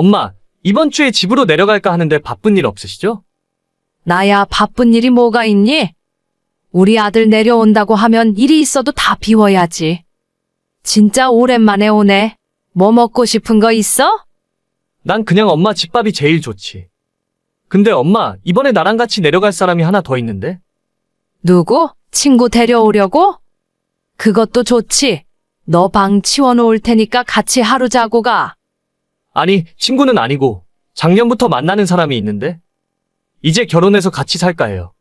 엄마, 이번 주에 집으로 내려갈까 하는데 바쁜 일 없으시죠? 나야 바쁜 일이 뭐가 있니? 우리 아들 내려온다고 하면 일이 있어도 다 비워야지. 진짜 오랜만에 오네. 뭐 먹고 싶은 거 있어? 난 그냥 엄마 집밥이 제일 좋지. 근데 엄마, 이번에 나랑 같이 내려갈 사람이 하나 더 있는데? 누구? 친구 데려오려고? 그것도 좋지. 너 방 치워놓을 테니까 같이 하루 자고 가. 아니, 친구는 아니고 작년부터 만나는 사람이 있는데 이제 결혼해서 같이 살까 해요.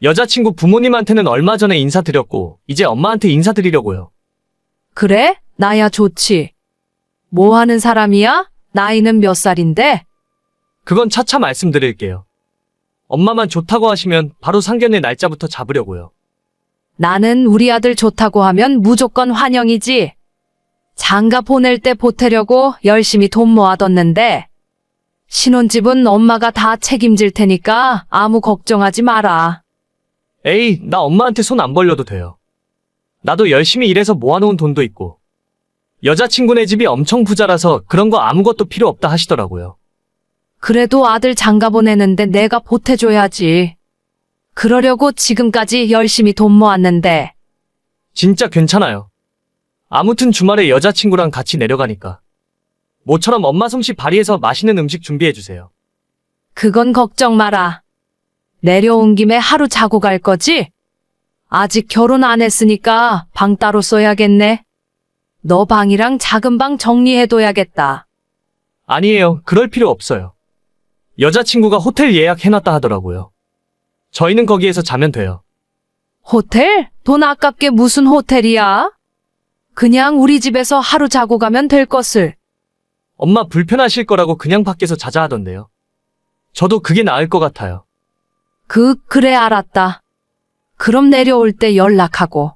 여자친구 부모님한테는 얼마 전에 인사드렸고 이제 엄마한테 인사드리려고요. 그래? 나야 좋지. 뭐 하는 사람이야? 나이는 몇 살인데? 그건 차차 말씀드릴게요. 엄마만 좋다고 하시면 바로 상견례 날짜부터 잡으려고요. 나는 우리 아들 좋다고 하면 무조건 환영이지. 장가 보낼 때 보태려고 열심히 돈 모아뒀는데 신혼집은 엄마가 다 책임질 테니까 아무 걱정하지 마라. 에이, 나 엄마한테 손 안 벌려도 돼요. 나도 열심히 일해서 모아놓은 돈도 있고 여자친구네 집이 엄청 부자라서 그런 거 아무것도 필요 없다 하시더라고요. 그래도 아들 장가 보내는데 내가 보태줘야지. 그러려고 지금까지 열심히 돈 모았는데. 진짜 괜찮아요. 아무튼 주말에 여자친구랑 같이 내려가니까 모처럼 엄마 솜씨 발휘해서 맛있는 음식 준비해주세요. 그건 걱정 마라. 내려온 김에 하루 자고 갈 거지? 아직 결혼 안 했으니까 방 따로 써야겠네. 너 방이랑 작은 방 정리해둬야겠다. 아니에요. 그럴 필요 없어요. 여자친구가 호텔 예약해놨다 하더라고요. 저희는 거기에서 자면 돼요. 호텔? 돈 아깝게 무슨 호텔이야? 그냥 우리 집에서 하루 자고 가면 될 것을. 엄마 불편하실 거라고 그냥 밖에서 자자 하던데요. 저도 그게 나을 것 같아요. 그래 알았다. 그럼 내려올 때 연락하고.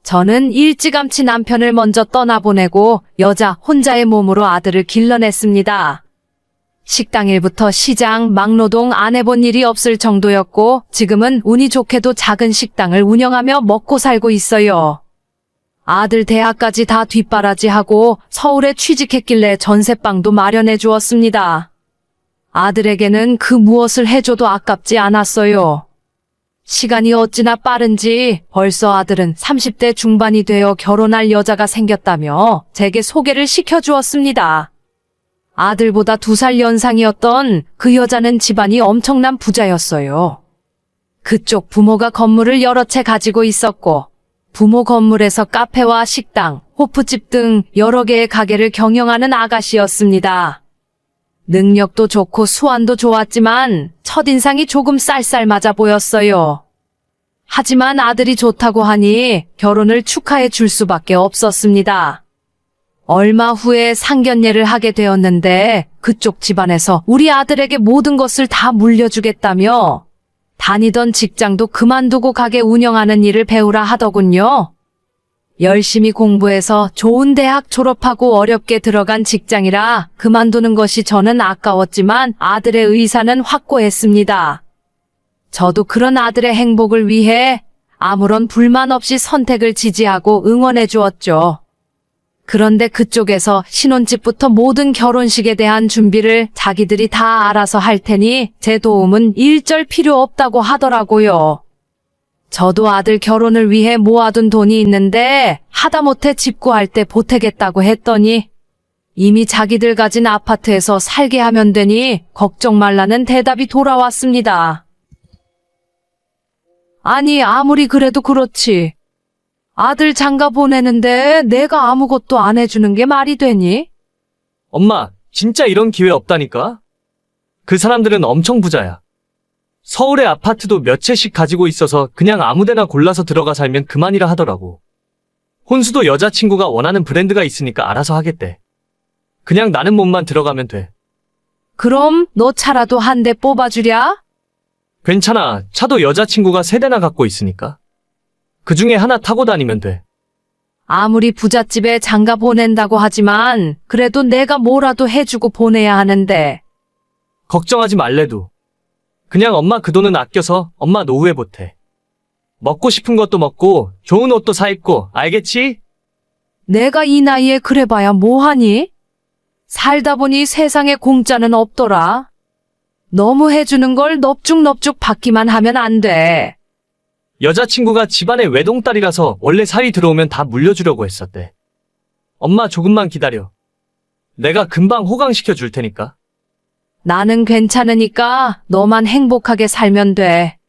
저는 일찌감치 남편을 먼저 떠나보내고 여자 혼자의 몸으로 아들을 길러냈습니다. 식당 일부터 시장, 막노동 안 해본 일이 없을 정도였고 지금은 운이 좋게도 작은 식당을 운영하며 먹고 살고 있어요. 아들 대학까지 다 뒷바라지하고 서울에 취직했길래 전세방도 마련해 주었습니다. 아들에게는 그 무엇을 해줘도 아깝지 않았어요. 시간이 어찌나 빠른지 벌써 아들은 30대 중반이 되어 결혼할 여자가 생겼다며 제게 소개를 시켜주었습니다. 아들보다 2살 연상이었던 그 여자는 집안이 엄청난 부자였어요. 그쪽 부모가 건물을 여러 채 가지고 있었고 부모 건물에서 카페와 식당, 호프집 등 여러 개의 가게를 경영하는 아가씨였습니다. 능력도 좋고 수완도 좋았지만 첫인상이 조금 쌀쌀맞아 보였어요. 하지만 아들이 좋다고 하니 결혼을 축하해 줄 수밖에 없었습니다. 얼마 후에 상견례를 하게 되었는데 그쪽 집안에서 우리 아들에게 모든 것을 다 물려주겠다며 다니던 직장도 그만두고 가게 운영하는 일을 배우라 하더군요. 열심히 공부해서 좋은 대학 졸업하고 어렵게 들어간 직장이라 그만두는 것이 저는 아까웠지만 아들의 의사는 확고했습니다. 저도 그런 아들의 행복을 위해 아무런 불만 없이 선택을 지지하고 응원해 주었죠. 그런데 그쪽에서 신혼집부터 모든 결혼식에 대한 준비를 자기들이 다 알아서 할 테니 제 도움은 일절 필요 없다고 하더라고요. 저도 아들 결혼을 위해 모아둔 돈이 있는데 하다못해 집 구할 때 보태겠다고 했더니 이미 자기들 가진 아파트에서 살게 하면 되니 걱정 말라는 대답이 돌아왔습니다. 아니 아무리 그래도 그렇지. 아들 장가 보내는데 내가 아무것도 안 해주는 게 말이 되니? 엄마, 진짜 이런 기회 없다니까? 그 사람들은 엄청 부자야. 서울에 아파트도 몇 채씩 가지고 있어서 그냥 아무데나 골라서 들어가 살면 그만이라 하더라고. 혼수도 여자친구가 원하는 브랜드가 있으니까 알아서 하겠대. 그냥 나는 몸만 들어가면 돼. 그럼 너 차라도 한 대 뽑아주랴? 괜찮아. 차도 여자친구가 3대나 갖고 있으니까. 그 중에 하나 타고 다니면 돼. 아무리 부잣집에 장가 보낸다고 하지만 그래도 내가 뭐라도 해주고 보내야 하는데. 걱정하지 말래도. 그냥 엄마 그 돈은 아껴서 엄마 노후에 보태. 먹고 싶은 것도 먹고 좋은 옷도 사 입고 알겠지? 내가 이 나이에 그래봐야 뭐하니? 살다 보니 세상에 공짜는 없더라. 너무 해주는 걸 넙죽넙죽 받기만 하면 안 돼. 여자친구가 집안의 외동딸이라서 원래 사위 들어오면 다 물려주려고 했었대. 엄마 조금만 기다려. 내가 금방 호강시켜 줄 테니까. 나는 괜찮으니까 너만 행복하게 살면 돼.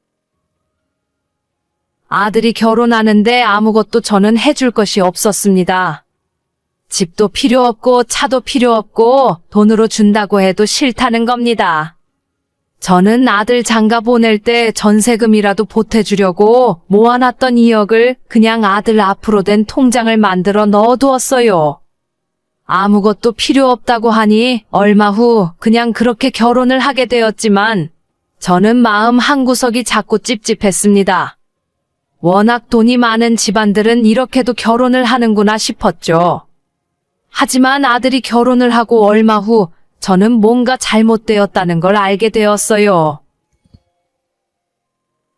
아들이 결혼하는데 아무것도 저는 해줄 것이 없었습니다. 집도 필요 없고 차도 필요 없고 돈으로 준다고 해도 싫다는 겁니다. 저는 아들 장가 보낼 때 전세금이라도 보태주려고 모아놨던 2억을 그냥 아들 앞으로 된 통장을 만들어 넣어두었어요. 아무것도 필요 없다고 하니 얼마 후 그냥 그렇게 결혼을 하게 되었지만 저는 마음 한구석이 자꾸 찝찝했습니다. 워낙 돈이 많은 집안들은 이렇게도 결혼을 하는구나 싶었죠. 하지만 아들이 결혼을 하고 얼마 후 저는 뭔가 잘못되었다는 걸 알게 되었어요.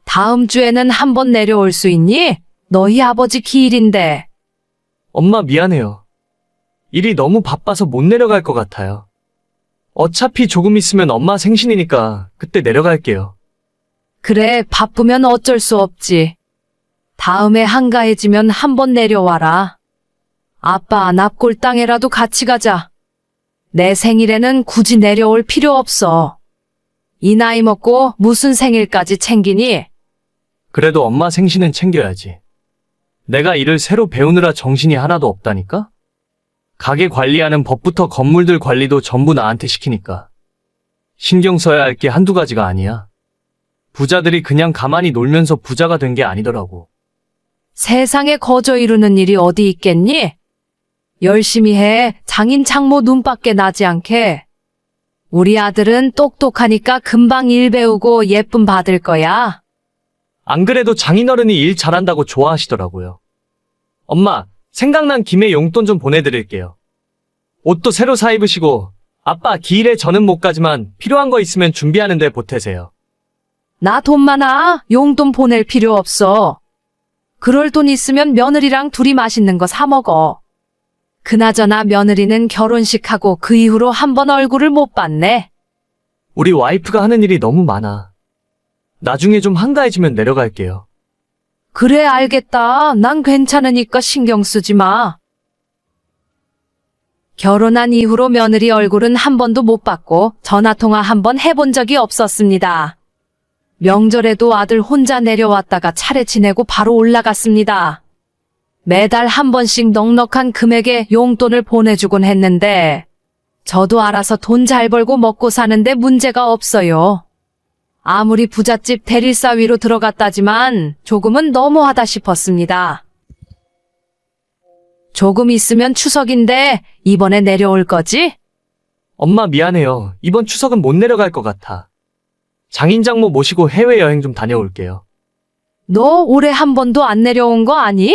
다음 주에는 한번 내려올 수 있니? 너희 아버지 기일인데. 엄마 미안해요. 일이 너무 바빠서 못 내려갈 것 같아요. 어차피 조금 있으면 엄마 생신이니까 그때 내려갈게요. 그래, 바쁘면 어쩔 수 없지. 다음에 한가해지면 한번 내려와라. 아빠 납골당에라도 같이 가자. 내 생일에는 굳이 내려올 필요 없어. 이 나이 먹고 무슨 생일까지 챙기니? 그래도 엄마 생신은 챙겨야지. 내가 일을 새로 배우느라 정신이 하나도 없다니까? 가게 관리하는 법부터 건물들 관리도 전부 나한테 시키니까. 신경 써야 할 게 한두 가지가 아니야. 부자들이 그냥 가만히 놀면서 부자가 된 게 아니더라고. 세상에 거저 이루는 일이 어디 있겠니? 열심히 해. 장인 장모 눈밖에 나지 않게. 우리 아들은 똑똑하니까 금방 일 배우고 예쁨 받을 거야. 안 그래도 장인어른이 일 잘한다고 좋아하시더라고요. 엄마, 생각난 김에 용돈 좀 보내드릴게요. 옷도 새로 사 입으시고, 아빠 기일에 저는 못 가지만 필요한 거 있으면 준비하는데 보태세요. 나 돈 많아. 용돈 보낼 필요 없어. 그럴 돈 있으면 며느리랑 둘이 맛있는 거 사 먹어. 그나저나 며느리는 결혼식하고 그 이후로 한 번 얼굴을 못 봤네. 우리 와이프가 하는 일이 너무 많아. 나중에 좀 한가해지면 내려갈게요. 그래, 알겠다. 난 괜찮으니까 신경 쓰지 마. 결혼한 이후로 며느리 얼굴은 한 번도 못 봤고 전화통화 한 번 해본 적이 없었습니다. 명절에도 아들 혼자 내려왔다가 차례 지내고 바로 올라갔습니다. 매달 한 번씩 넉넉한 금액의 용돈을 보내주곤 했는데 저도 알아서 돈 잘 벌고 먹고 사는데 문제가 없어요. 아무리 부잣집 대릴사위로 들어갔다지만 조금은 너무하다 싶었습니다. 조금 있으면 추석인데 이번에 내려올 거지? 엄마 미안해요. 이번 추석은 못 내려갈 것 같아. 장인장모 모시고 해외여행 좀 다녀올게요. 너 올해 한 번도 안 내려온 거 아니?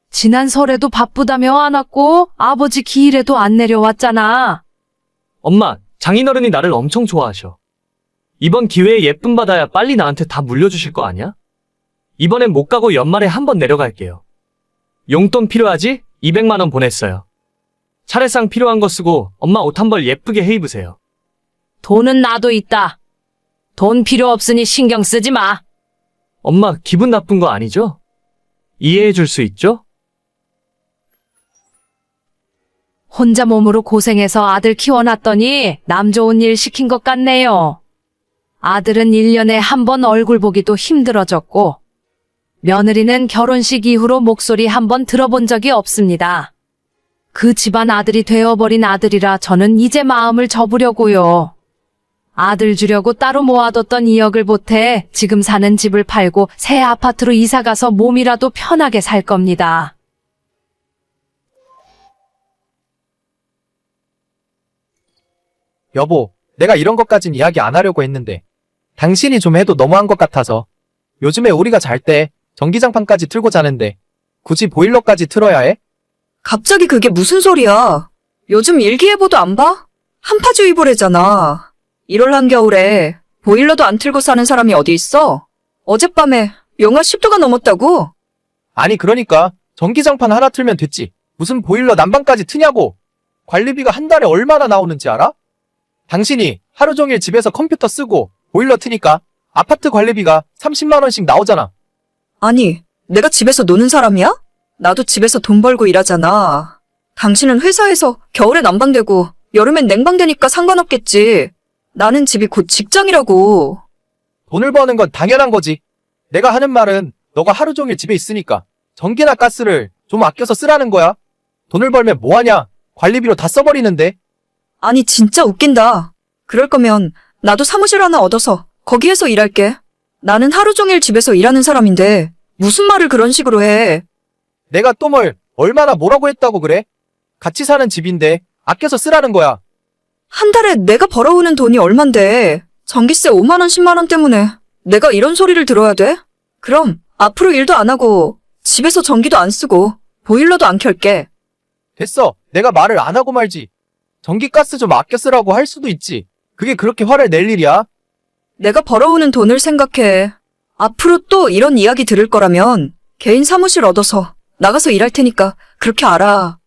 지난 설에도 바쁘다며 안 왔고 아버지 기일에도 안 내려왔잖아. 엄마, 장인어른이 나를 엄청 좋아하셔. 이번 기회에 예쁨 받아야 빨리 나한테 다 물려주실 거 아니야? 이번엔 못 가고 연말에 한 번 내려갈게요. 용돈 필요하지? 200만 원 보냈어요. 차례상 필요한 거 쓰고 엄마 옷 한 벌 예쁘게 해 입으세요. 돈은 나도 있다. 돈 필요 없으니 신경 쓰지 마. 엄마 기분 나쁜 거 아니죠? 이해해 줄 수 있죠? 혼자 몸으로 고생해서 아들 키워놨더니 남 좋은 일 시킨 것 같네요. 아들은 1년에 한 번 얼굴 보기도 힘들어졌고 며느리는 결혼식 이후로 목소리 한 번 들어본 적이 없습니다. 그 집안 아들이 되어버린 아들이라 저는 이제 마음을 접으려고요. 아들 주려고 따로 모아뒀던 2억을 보태 지금 사는 집을 팔고 새 아파트로 이사가서 몸이라도 편하게 살 겁니다. 여보, 내가 이런 것까진 이야기 안 하려고 했는데 당신이 좀 해도 너무한 것 같아서 요즘에 우리가 잘 때 전기장판까지 틀고 자는데 굳이 보일러까지 틀어야 해? 갑자기 그게 무슨 소리야? 요즘 일기예보도 안 봐? 한파주의보래잖아. 1월 한겨울에 보일러도 안 틀고 사는 사람이 어디 있어? 어젯밤에 영하 10도가 넘었다고? 아니 그러니까 전기장판 하나 틀면 됐지. 무슨 보일러 난방까지 트냐고. 관리비가 한 달에 얼마나 나오는지 알아? 당신이 하루 종일 집에서 컴퓨터 쓰고 보일러 트니까 아파트 관리비가 30만 원씩 나오잖아. 아니, 내가 집에서 노는 사람이야? 나도 집에서 돈 벌고 일하잖아. 당신은 회사에서 겨울에 난방되고 여름엔 냉방되니까 상관없겠지. 나는 집이 곧 직장이라고. 돈을 버는 건 당연한 거지. 내가 하는 말은 너가 하루 종일 집에 있으니까 전기나 가스를 좀 아껴서 쓰라는 거야. 돈을 벌면 뭐하냐? 관리비로 다 써버리는데. 아니, 진짜 웃긴다. 그럴 거면 나도 사무실 하나 얻어서 거기에서 일할게. 나는 하루 종일 집에서 일하는 사람인데 무슨 말을 그런 식으로 해. 내가 또 뭘 얼마나 뭐라고 했다고 그래? 같이 사는 집인데 아껴서 쓰라는 거야. 한 달에 내가 벌어오는 돈이 얼만데 전기세 5만 원, 10만 원 때문에 내가 이런 소리를 들어야 돼? 그럼 앞으로 일도 안 하고 집에서 전기도 안 쓰고 보일러도 안 켤게. 됐어. 내가 말을 안 하고 말지. 전기 가스 좀 아껴 쓰라고 할 수도 있지. 그게 그렇게 화를 낼 일이야? 내가 벌어오는 돈을 생각해. 앞으로 또 이런 이야기 들을 거라면 개인 사무실 얻어서 나가서 일할 테니까 그렇게 알아.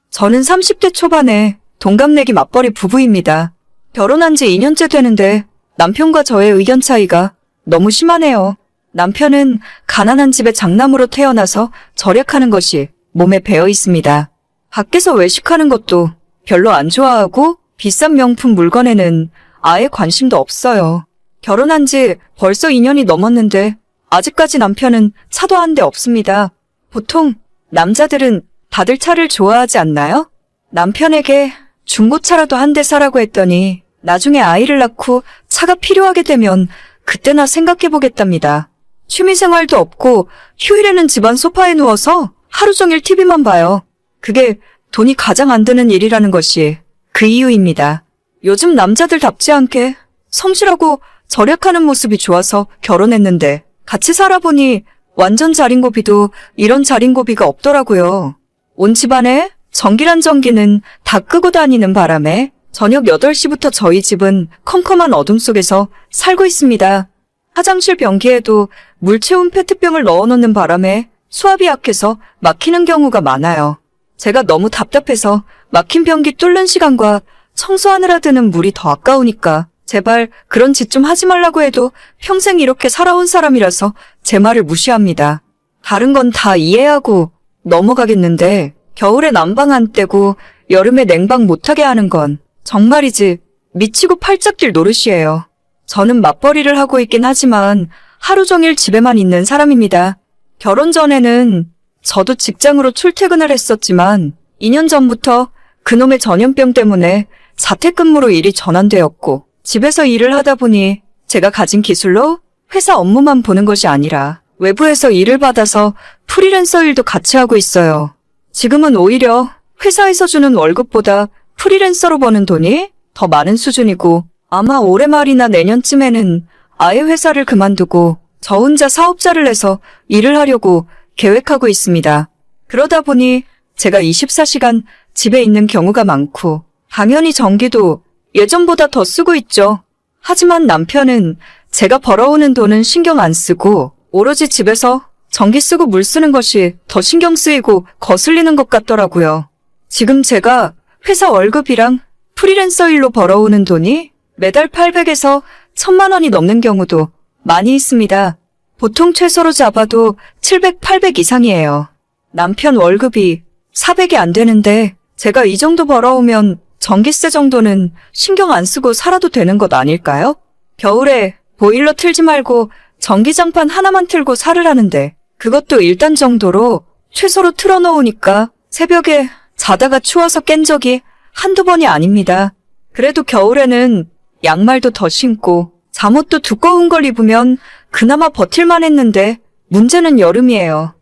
저는 30대 초반에 동갑내기 맞벌이 부부입니다. 결혼한 지 2년째 되는데 남편과 저의 의견 차이가 너무 심하네요. 남편은 가난한 집의 장남으로 태어나서 절약하는 것이 몸에 배어 있습니다. 밖에서 외식하는 것도 별로 안 좋아하고 비싼 명품 물건에는 아예 관심도 없어요. 결혼한 지 벌써 2년이 넘었는데 아직까지 남편은 차도 한 대 없습니다. 보통 남자들은 다들 차를 좋아하지 않나요? 남편에게 중고차라도 한 대 사라고 했더니 나중에 아이를 낳고 차가 필요하게 되면 그때나 생각해보겠답니다. 취미생활도 없고 휴일에는 집안 소파에 누워서 하루 종일 TV만 봐요. 그게 돈이 가장 안 드는 일이라는 것이 그 이유입니다. 요즘 남자들답지 않게 성실하고 절약하는 모습이 좋아서 결혼했는데 같이 살아보니 완전 자린고비도 이런 자린고비가 없더라고요. 온 집안에 전기란 전기는 다 끄고 다니는 바람에 저녁 8시부터 저희 집은 컴컴한 어둠 속에서 살고 있습니다. 화장실 변기에도 물 채운 페트병을 넣어놓는 바람에 수압이 약해서 막히는 경우가 많아요. 제가 너무 답답해서 막힌 변기 뚫는 시간과 청소하느라 드는 물이 더 아까우니까 제발 그런 짓 좀 하지 말라고 해도 평생 이렇게 살아온 사람이라서 제 말을 무시합니다. 다른 건 다 이해하고 넘어가겠는데 겨울에 난방 안 떼고 여름에 냉방 못하게 하는 건 정말이지 미치고 팔짝 뛸 노릇이에요. 저는 맞벌이를 하고 있긴 하지만 하루 종일 집에만 있는 사람입니다. 결혼 전에는 저도 직장으로 출퇴근을 했었지만 2년 전부터 그놈의 전염병 때문에 자택근무로 일이 전환되었고 집에서 일을 하다 보니 제가 가진 기술로 회사 업무만 보는 것이 아니라 외부에서 일을 받아서 프리랜서 일도 같이 하고 있어요. 지금은 오히려 회사에서 주는 월급보다 프리랜서로 버는 돈이 더 많은 수준이고 아마 올해 말이나 내년쯤에는 아예 회사를 그만두고 저 혼자 사업자를 내서 일을 하려고 계획하고 있습니다. 그러다 보니 제가 24시간 집에 있는 경우가 많고 당연히 전기도 예전보다 더 쓰고 있죠. 하지만 남편은 제가 벌어오는 돈은 신경 안 쓰고 오로지 집에서 전기 쓰고 물 쓰는 것이 더 신경 쓰이고 거슬리는 것 같더라고요. 지금 제가 회사 월급이랑 프리랜서 일로 벌어오는 돈이 매달 800에서 1000만 원이 넘는 경우도 많이 있습니다. 보통 최소로 잡아도 700, 800 이상이에요. 남편 월급이 400이 안 되는데 제가 이 정도 벌어오면 전기세 정도는 신경 안 쓰고 살아도 되는 것 아닐까요? 겨울에 보일러 틀지 말고 전기장판 하나만 틀고 살을 하는데 그것도 일단 정도로 최소로 틀어놓으니까 새벽에 자다가 추워서 깬 적이 한두 번이 아닙니다. 그래도 겨울에는 양말도 더 신고 잠옷도 두꺼운 걸 입으면 그나마 버틸만 했는데 문제는 여름이에요.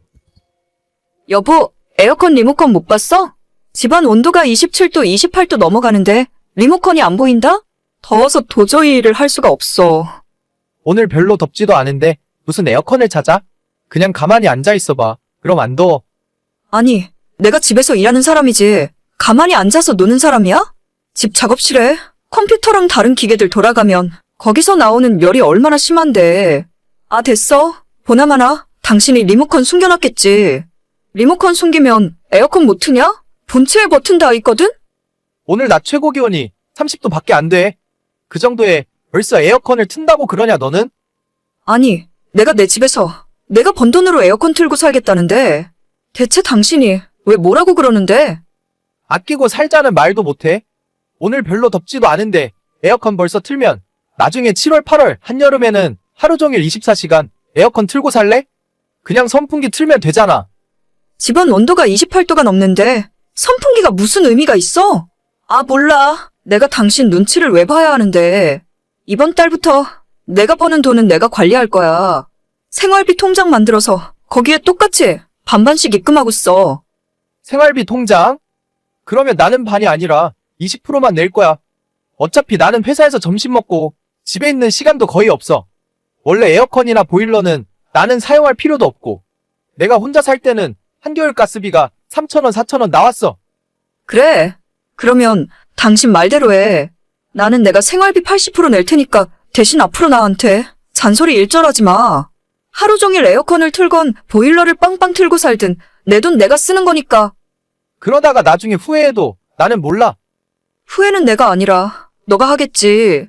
여보, 에어컨 리모컨 못 봤어? 집안 온도가 27도, 28도 넘어가는데 리모컨이 안 보인다? 더워서 도저히 일을 할 수가 없어. 오늘 별로 덥지도 않은데 무슨 에어컨을 찾아? 그냥 가만히 앉아 있어봐. 그럼 안 더워. 아니, 내가 집에서 일하는 사람이지 가만히 앉아서 노는 사람이야? 집 작업실에 컴퓨터랑 다른 기계들 돌아가면 거기서 나오는 열이 얼마나 심한데. 아, 됐어. 보나마나 당신이 리모컨 숨겨놨겠지. 리모컨 숨기면 에어컨 못 트냐? 본체에 버튼 다 있거든? 오늘 낮 최고 기온이 30도 밖에 안 돼. 그 정도에 벌써 에어컨을 튼다고 그러냐, 너는? 아니, 내가 내 집에서 내가 번 돈으로 에어컨 틀고 살겠다는데 대체 당신이 왜 뭐라고 그러는데? 아끼고 살자는 말도 못해. 오늘 별로 덥지도 않은데 에어컨 벌써 틀면 나중에 7월, 8월, 한여름에는 하루 종일 24시간 에어컨 틀고 살래? 그냥 선풍기 틀면 되잖아. 집안 온도가 28도가 넘는데 선풍기가 무슨 의미가 있어? 아, 몰라. 내가 당신 눈치를 왜 봐야 하는데. 이번 달부터 내가 버는 돈은 내가 관리할 거야. 생활비 통장 만들어서 거기에 똑같이 반반씩 입금하고 써. 생활비 통장? 그러면 나는 반이 아니라 20%만 낼 거야. 어차피 나는 회사에서 점심 먹고 집에 있는 시간도 거의 없어. 원래 에어컨이나 보일러는 나는 사용할 필요도 없고 내가 혼자 살 때는 한겨울 가스비가 3,000원, 4,000원 나왔어. 그래. 그러면 당신 말대로 해. 나는 내가 생활비 80% 낼 테니까 대신 앞으로 나한테 잔소리 일절하지 마. 하루 종일 에어컨을 틀건 보일러를 빵빵 틀고 살든 내 돈 내가 쓰는 거니까. 그러다가 나중에 후회해도 나는 몰라. 후회는 내가 아니라 너가 하겠지.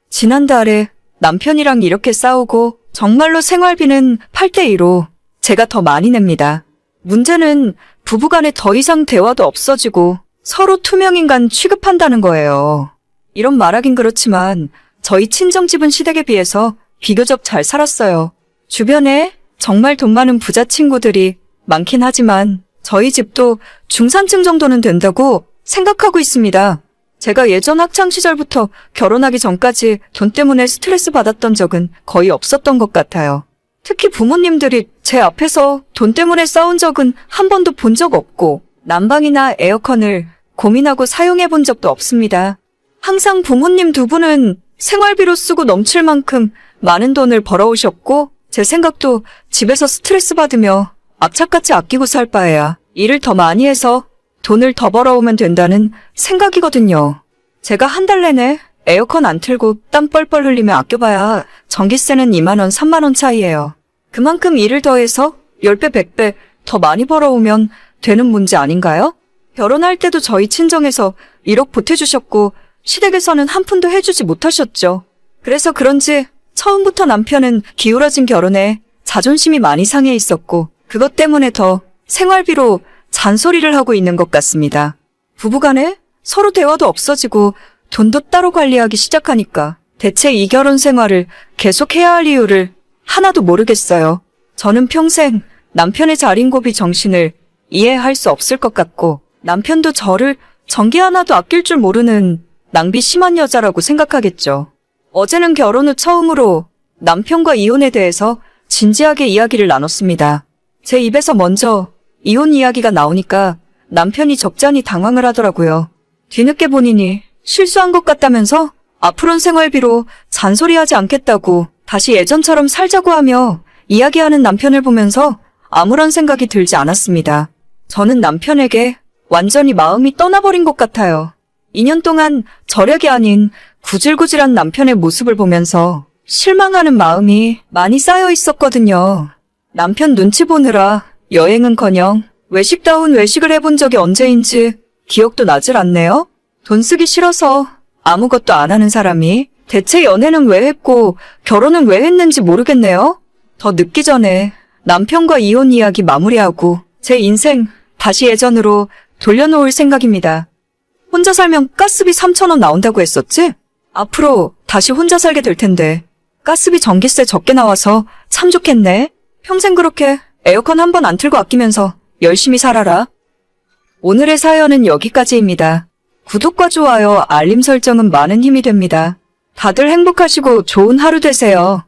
지난달에 남편이랑 이렇게 싸우고 정말로 생활비는 8대2로 제가 더 많이 냅니다. 문제는 부부간에 더 이상 대화도 없어지고 서로 투명인간 취급한다는 거예요. 이런 말하긴 그렇지만 저희 친정집은 시댁에 비해서 비교적 잘 살았어요. 주변에 정말 돈 많은 부자 친구들이 많긴 하지만 저희 집도 중산층 정도는 된다고 생각하고 있습니다. 제가 예전 학창 시절부터 결혼하기 전까지 돈 때문에 스트레스 받았던 적은 거의 없었던 것 같아요. 특히 부모님들이 제 앞에서 돈 때문에 싸운 적은 한 번도 본 적 없고 난방이나 에어컨을 고민하고 사용해 본 적도 없습니다. 항상 부모님 두 분은 생활비로 쓰고 넘칠 만큼 많은 돈을 벌어오셨고 제 생각도 집에서 스트레스 받으며 악착같이 아끼고 살 바에야 일을 더 많이 해서 돈을 더 벌어오면 된다는 생각이거든요. 제가 한 달 내내 에어컨 안 틀고 땀 뻘뻘 흘리며 아껴봐야 전기세는 2만 원, 3만 원 차이예요. 그만큼 일을 더해서 10배, 100배 더 많이 벌어오면 되는 문제 아닌가요? 결혼할 때도 저희 친정에서 1억 보태주셨고 시댁에서는 한 푼도 해주지 못하셨죠. 그래서 그런지 처음부터 남편은 기울어진 결혼에 자존심이 많이 상해 있었고 그것 때문에 더 생활비로 잔소리를 하고 있는 것 같습니다. 부부간에 서로 대화도 없어지고 돈도 따로 관리하기 시작하니까 대체 이 결혼 생활을 계속해야 할 이유를 하나도 모르겠어요. 저는 평생 남편의 자린고비 정신을 이해할 수 없을 것 같고 남편도 저를 전기 하나도 아낄 줄 모르는 낭비 심한 여자라고 생각하겠죠. 어제는 결혼 후 처음으로 남편과 이혼에 대해서 진지하게 이야기를 나눴습니다. 제 입에서 먼저 이혼 이야기가 나오니까 남편이 적잖이 당황을 하더라고요. 뒤늦게 본인이 실수한 것 같다면서 앞으로는 생활비로 잔소리하지 않겠다고 다시 예전처럼 살자고 하며 이야기하는 남편을 보면서 아무런 생각이 들지 않았습니다. 저는 남편에게 완전히 마음이 떠나버린 것 같아요. 2년 동안 절약이 아닌 구질구질한 남편의 모습을 보면서 실망하는 마음이 많이 쌓여 있었거든요. 남편 눈치 보느라 여행은커녕 외식다운 외식을 해본 적이 언제인지 기억도 나질 않네요. 돈 쓰기 싫어서 아무것도 안 하는 사람이 대체 연애는 왜 했고 결혼은 왜 했는지 모르겠네요. 더 늦기 전에 남편과 이혼 이야기 마무리하고 제 인생 다시 예전으로 돌려놓을 생각입니다. 혼자 살면 가스비 3,000원 나온다고 했었지? 앞으로 다시 혼자 살게 될 텐데 가스비 전기세 적게 나와서 참 좋겠네. 평생 그렇게 에어컨 한 번 안 틀고 아끼면서 열심히 살아라. 오늘의 사연은 여기까지입니다. 구독과 좋아요, 알림 설정은 많은 힘이 됩니다. 다들 행복하시고 좋은 하루 되세요.